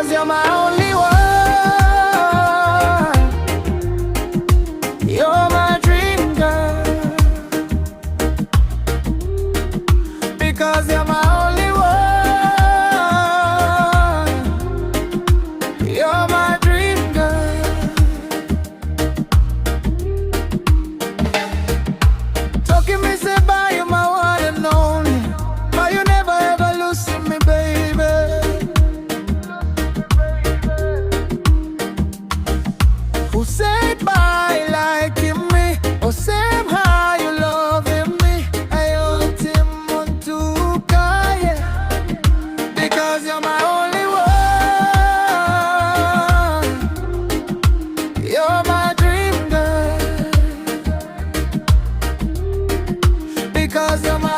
Because you're my only one. You're my dream girl. Because you're my only one. You're my dream girl. Talking me say bye, you're my one and only. But you never ever lose to me, baby. Who said bye like me? Or same how you loving me? I hold him on to Kaya. Because you're my only one. You're my dream girl. Because you're my